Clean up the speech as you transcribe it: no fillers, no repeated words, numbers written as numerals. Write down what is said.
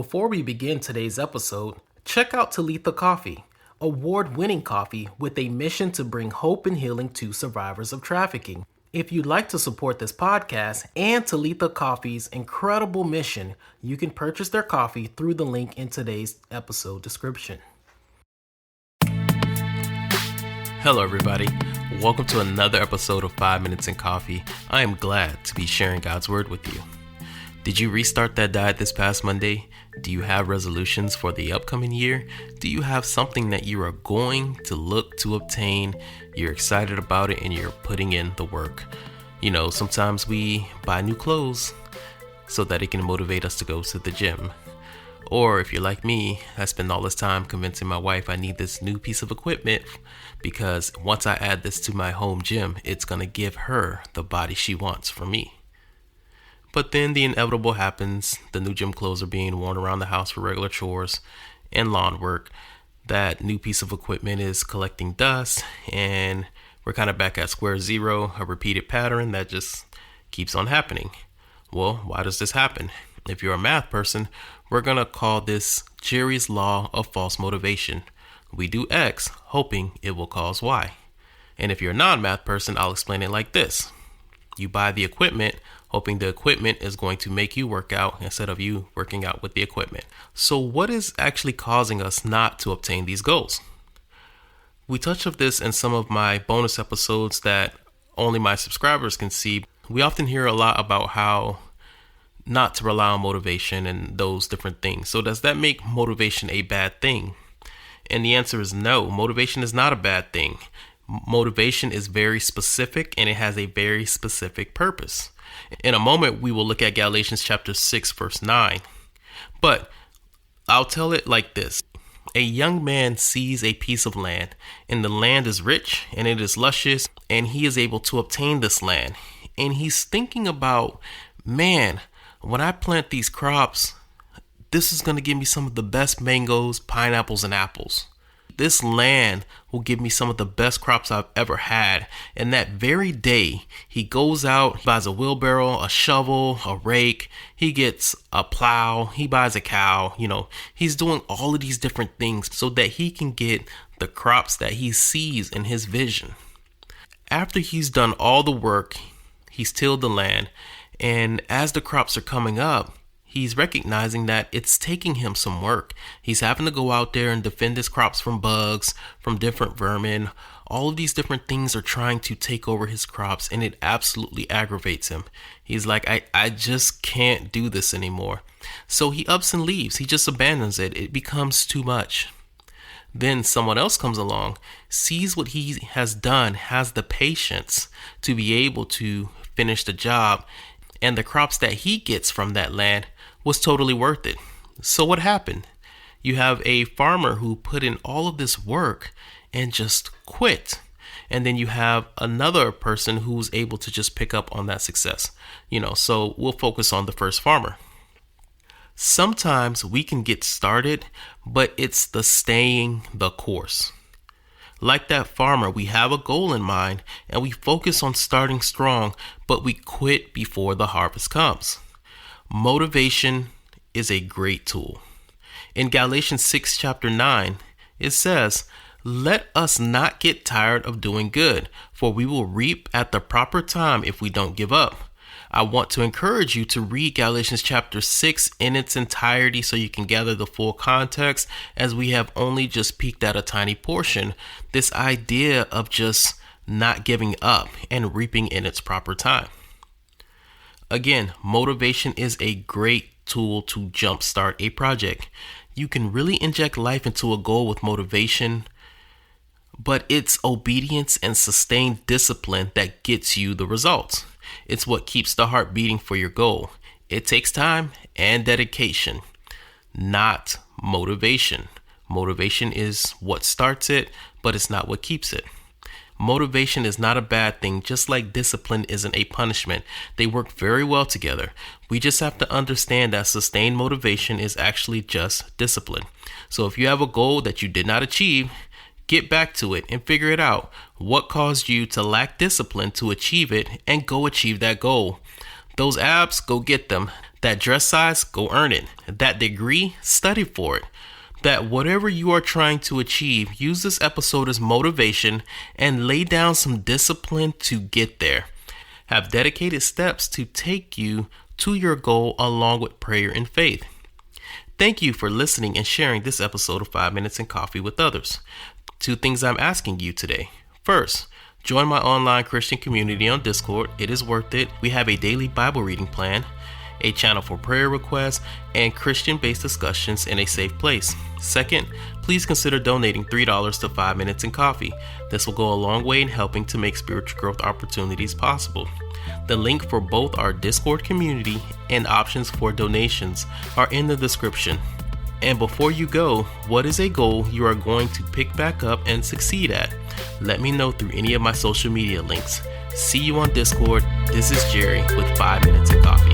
Before we begin today's episode, check out Talitha Coffee, award-winning coffee with a mission to bring hope and healing to survivors of trafficking. If you'd like to support this podcast and Talitha Coffee's incredible mission, you can purchase their coffee through the link in today's episode description. Hello, everybody. Welcome to another episode of 5 Minutes in Coffee. I am glad to be sharing God's Word with you. Did you restart that diet this past Monday? Do you have resolutions for the upcoming year? Do you have something that you are going to look to obtain? You're excited about it and you're putting in the work. You know, sometimes we buy new clothes so that it can motivate us to go to the gym. Or if you're like me, I spend all this time convincing my wife I need this new piece of equipment because once I add this to my home gym, it's going to give her the body she wants from me. But then the inevitable happens. The new gym clothes are being worn around the house for regular chores and lawn work. That new piece of equipment is collecting dust, and we're kind of back at square zero, a repeated pattern that just keeps on happening. Well, why does this happen? If you're a math person, we're going to call this Jerry's Law of False Motivation. We do X, hoping it will cause Y. And if you're a non-math person, I'll explain it like this. You buy the equipment, hoping the equipment is going to make you work out instead of you working out with the equipment. So what is actually causing us not to obtain these goals? We touched on this in some of my bonus episodes that only my subscribers can see. We often hear a lot about how not to rely on motivation and those different things. So does that make motivation a bad thing? And the answer is no. Motivation is not a bad thing. Motivation is very specific and it has a very specific purpose. In a moment, we will look at Galatians chapter 6, verse 9. But I'll tell it like this. A young man sees a piece of land, and the land is rich, and it is luscious, and he is able to obtain this land. And he's thinking about, man, when I plant these crops, this is going to give me some of the best mangoes, pineapples, and apples. This land will give me some of the best crops I've ever had. And that very day, he goes out, buys a wheelbarrow, a shovel, a rake. He gets a plow. He buys a cow. He's doing all of these different things so that he can get the crops that he sees in his vision. After he's done all the work, he's tilled the land. And as the crops are coming up, he's recognizing that it's taking him some work. He's having to go out there and defend his crops from bugs, from different vermin. All of these different things are trying to take over his crops, and it absolutely aggravates him. He's like, I just can't do this anymore. So he ups and leaves. He just abandons it. It becomes too much. Then someone else comes along, sees what he has done, has the patience to be able to finish the job, and the crops that he gets from that land was totally worth it. So what happened? You have a farmer who put in all of this work and just quit. And then you have another person who's able to just pick up on that success. So we'll focus on the first farmer. Sometimes we can get started, but it's the staying the course. Like that farmer, we have a goal in mind and we focus on starting strong, but we quit before the harvest comes. Motivation is a great tool. In Galatians 6, chapter 9, it says, "Let us not get tired of doing good, for we will reap at the proper time if we don't give up." I want to encourage you to read Galatians chapter 6 in its entirety so you can gather the full context, as we have only just peeked at a tiny portion. This idea of just not giving up and reaping in its proper time. Again, motivation is a great tool to jumpstart a project. You can really inject life into a goal with motivation, but it's obedience and sustained discipline that gets you the results. It's what keeps the heart beating for your goal. It takes time and dedication, not motivation. Motivation is what starts it, but it's not what keeps it. Motivation is not a bad thing, just like discipline isn't a punishment. They work very well together. We just have to understand that sustained motivation is actually just discipline. So if you have a goal that you did not achieve, get back to it and figure it out. What caused you to lack discipline to achieve it, and go achieve that goal. Those abs, go get them. That dress size, go earn it. That degree, study for it. That whatever you are trying to achieve, use this episode as motivation and lay down some discipline to get there. Have dedicated steps to take you to your goal along with prayer and faith. Thank you for listening and sharing this episode of 5 Minutes in Coffee with others. 2 things I'm asking you today. First, join my online Christian community on Discord. It is worth it. We have a daily Bible reading plan, a channel for prayer requests, and Christian-based discussions in a safe place. Second, please consider donating $3 to 5 Minutes in Coffee. This will go a long way in helping to make spiritual growth opportunities possible. The link for both our Discord community and options for donations are in the description. And before you go, what is a goal you are going to pick back up and succeed at? Let me know through any of my social media links. See you on Discord. This is Jerry with 5 Minutes in Coffee.